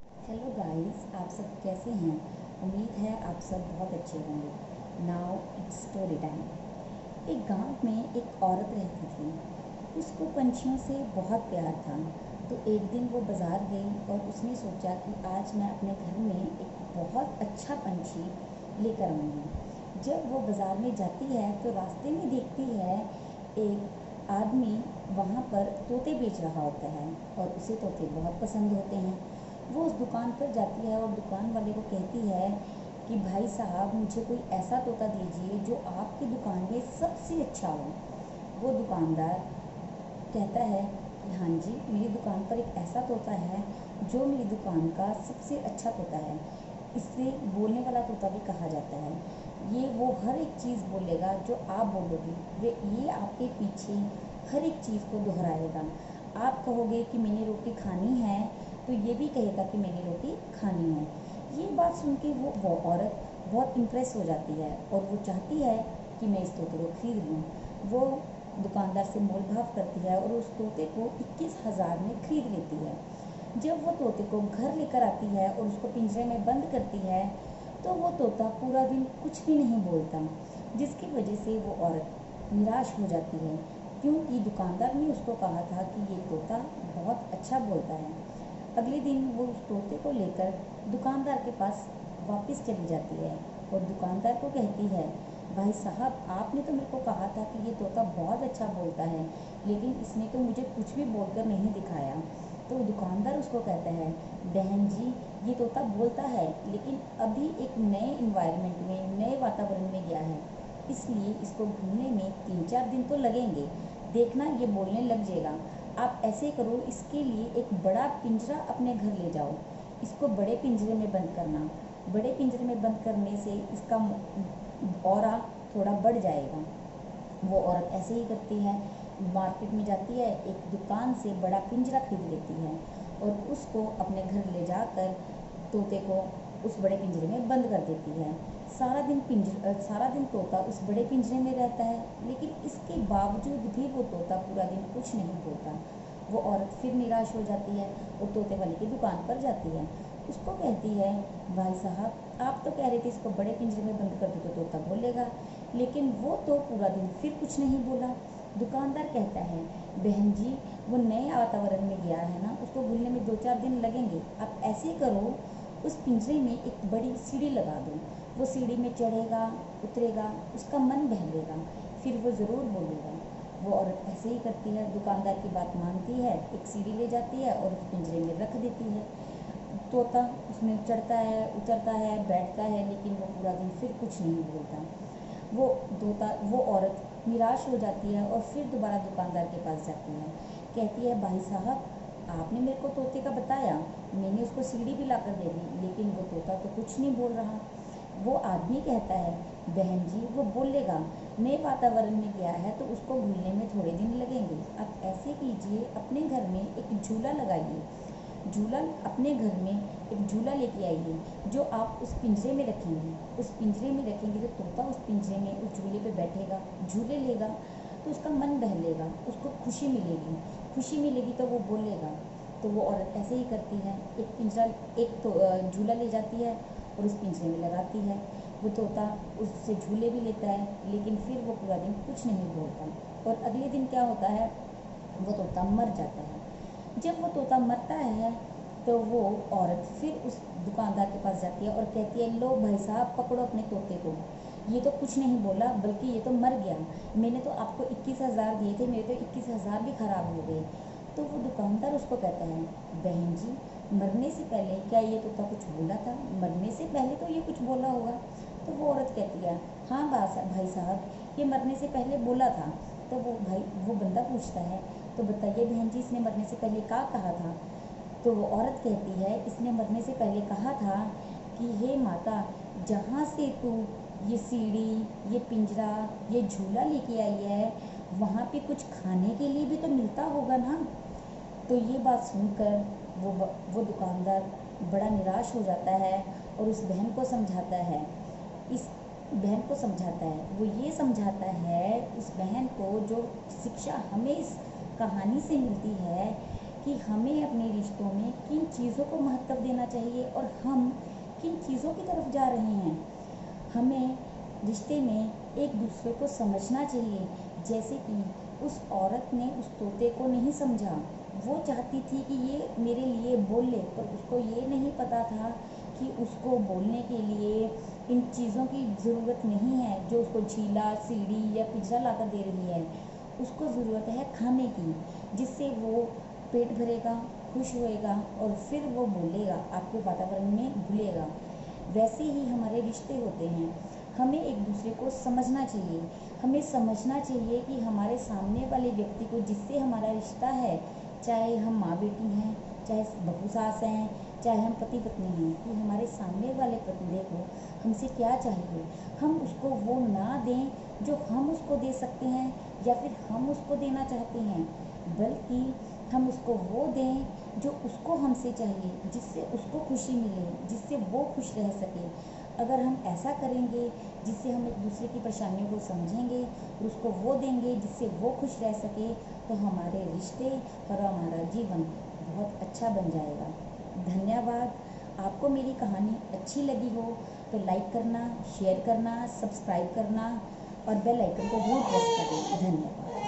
Hello guys, आप सब कैसे हैं। उम्मीद है आप सब बहुत अच्छे होंगे। Now it's story time. एक गांव में एक औरत रहती थी। उसको पंछियों से बहुत प्यार था। तो एक दिन वो बाज़ार गई और उसने सोचा कि आज मैं अपने घर में एक बहुत अच्छा पंछी लेकर आऊँगी। जब वो बाज़ार में जाती है तो रास्ते में देखती है एक आदमी वहाँ पर तोते बेच रहा होता है और उसे तोते बहुत पसंद होते हैं। वो उस दुकान पर जाती है और दुकान वाले को कहती है कि भाई साहब, मुझे कोई ऐसा तोता दीजिए जो आपकी दुकान में सबसे अच्छा हो। वो दुकानदार कहता है कि हाँ जी, मेरी दुकान पर एक ऐसा तोता है जो मेरी दुकान का सबसे अच्छा तोता है। इसे बोलने वाला तोता भी कहा जाता है। वो हर एक चीज़ बोलेगा जो आप बोलोगे। ये आपके पीछे हर एक चीज़ को दोहराएगा। आप कहोगे कि मैंने रोटी खानी है तो ये भी कहेगा कि मैंने रोटी खानी है। ये बात सुन के वो औरत बहुत इम्प्रेस हो जाती है और वो चाहती है कि मैं इस तोते को खरीद लूँ। वो दुकानदार से मोल भाव करती है और उस तोते को 21,000 में खरीद लेती है। जब वो तोते को घर लेकर आती है और उसको पिंजरे में बंद करती है तो वो तोता पूरा दिन कुछ भी नहीं बोलता, जिसकी वजह से वो औरत निराश हो जाती है, क्योंकि दुकानदार ने उसको कहा था कि ये तोता बहुत अच्छा बोलता है। अगले दिन वो उस तोते को लेकर दुकानदार के पास वापस चली जाती है और दुकानदार को कहती है, भाई साहब, आपने तो मेरे को कहा था कि ये तोता बहुत अच्छा बोलता है, लेकिन इसने तो मुझे कुछ भी बोलकर नहीं दिखाया। तो दुकानदार उसको कहता है, बहन जी, ये तोता बोलता है लेकिन अभी एक नए इन्वायरमेंट में, नए वातावरण में गया है, इसलिए इसको घूमने में 3-4 दिन तो लगेंगे। देखना, ये बोलने लग जाएगा। आप ऐसे करो, इसके लिए एक बड़ा पिंजरा अपने घर ले जाओ। इसको बड़े पिंजरे में बंद करना। बड़े पिंजरे में बंद करने से इसका ऑरा थोड़ा बढ़ जाएगा। वो औरत ऐसे ही करती है। मार्केट में जाती है, एक दुकान से बड़ा पिंजरा खरीद लेती है और उसको अपने घर ले जाकर तोते को उस बड़े पिंजरे में बंद कर देती है। सारा दिन तोता उस बड़े पिंजरे में रहता है, लेकिन इसके बावजूद भी वो तोता पूरा दिन कुछ नहीं बोलता। वो औरत फिर निराश हो जाती है और तोते वाले की दुकान पर जाती है। उसको कहती है, भाई साहब, आप तो कह रहे थे इसको बड़े पिंजरे में बंद कर दो तो तोता बोलेगा, लेकिन वो तो पूरा दिन फिर कुछ नहीं बोला। दुकानदार कहता है, बहन जी, वो नए वातावरण में गया है ना, उसको भूलने में 2-4 दिन लगेंगे। आप ऐसे करो, उस पिंजरे में एक बड़ी सीढ़ी लगा दो। वो सीढ़ी में चढ़ेगा, उतरेगा, उसका मन बहलेगा, फिर वो ज़रूर बोलेगा। वो औरत ऐसे ही करती है, दुकानदार की बात मानती है, एक सीढ़ी ले जाती है और उस पिंजरे में रख देती है। तोता उसमें चढ़ता है, उतरता है, बैठता है, लेकिन वो पूरा दिन फिर कुछ नहीं बोलता। वो औरत निराश हो जाती है और फिर दोबारा दुकानदार के पास जाती है। कहती है, भाई साहब, आपने मेरे को तोते का बताया, मैंने उसको सीढ़ी भी ला कर दे दी, लेकिन वो तोता तो कुछ नहीं बोल रहा। वो आदमी कहता है, बहन जी, वो बोलेगा, नए वातावरण में गया है तो उसको भूलने में थोड़े दिन लगेंगे। आप ऐसे कीजिए, अपने घर में एक झूला लगाइए। झूला अपने घर में एक झूला लेके आइए जो आप उस पिंजरे में रखेंगे। उस पिंजरे में रखेंगे तो तोता उस पिंजरे में उस झूले पे बैठेगा, झूले लेगा, तो उसका मन बहलेगा, उसको खुशी मिलेगी। खुशी मिलेगी तो वो बोलेगा। तो वो औरत ऐसे ही करती है, एक तो झूला ले जाती है और उस पिंजरे में लगाती है। वो तोता उससे झूले भी लेता है, लेकिन फिर वो पूरा दिन कुछ नहीं बोलता और अगले दिन क्या होता है, वो तोता मर जाता है। जब वो तोता मरता है तो वो औरत फिर उस दुकानदार के पास जाती है और कहती है, लो भाई साहब, पकड़ो अपने तोते को। ये तो कुछ नहीं बोला, बल्कि ये तो मर गया। मैंने तो आपको 21,000 दिए थे, मेरे तो 21,000 भी खराब हो गए। तो वो दुकानदार उसको कहता है, बहन जी, मरने से पहले क्या ये तोता कुछ बोला था? मरने से पहले तो ये कुछ बोला होगा। तो वो औरत कहती है, हाँ भाई साहब, ये मरने से पहले बोला था। तो वो बंदा पूछता है, तो बताइए बहन जी, इसने मरने से पहले क्या कहा था? तो वो औरत कहती है, इसने मरने से पहले कहा था कि हे माता, जहाँ से तू ये सीढ़ी, ये पिंजरा, ये झूला लेके आई है, वहाँ पे कुछ खाने के लिए भी तो मिलता होगा ना। तो ये बात सुनकर वो दुकानदार बड़ा निराश हो जाता है और उस बहन को समझाता है। इस बहन को समझाता है, वो ये समझाता है उस बहन को, जो शिक्षा हमें इस कहानी से मिलती है, कि हमें अपने रिश्तों में किन चीज़ों को महत्व देना चाहिए और हम किन चीज़ों की तरफ जा रहे हैं। हमें रिश्ते में एक दूसरे को समझना चाहिए। जैसे कि उस औरत ने उस तोते को नहीं समझा, वो चाहती थी कि ये मेरे लिए बोले, पर उसको ये नहीं पता था कि उसको बोलने के लिए इन चीज़ों की ज़रूरत नहीं है जो उसको झीला, सीढ़ी या पिंजरा लाकर दे रही है। उसको ज़रूरत है खाने की, जिससे वो पेट भरेगा, खुश होएगा और फिर वो बोलेगा, आपके वातावरण में घुलेगा। वैसे ही हमारे रिश्ते होते हैं। हमें एक दूसरे को समझना चाहिए। हमें समझना चाहिए कि हमारे सामने वाले व्यक्ति को, जिससे हमारा रिश्ता है, चाहे हम माँ बेटी हैं, चाहे बहू सास हैं, चाहे हम पति पत्नी हैं, कि हमारे सामने वाले बंदे को हमसे क्या चाहिए। हम उसको वो ना दें जो हम उसको दे सकते हैं या फिर हम उसको देना चाहते हैं, बल्कि हम उसको वो दें जो उसको हमसे चाहिए, जिससे उसको खुशी मिले, जिससे वो खुश रह सके। अगर हम ऐसा करेंगे, जिससे हम एक दूसरे की परेशानियों को समझेंगे और उसको वो देंगे जिससे वो खुश रह सके, तो हमारे रिश्ते और हमारा जीवन बहुत अच्छा बन जाएगा। धन्यवाद। आपको मेरी कहानी अच्छी लगी हो तो लाइक करना, शेयर करना, सब्सक्राइब करना और बेल आइकन को जरूर प्रेस करें। धन्यवाद।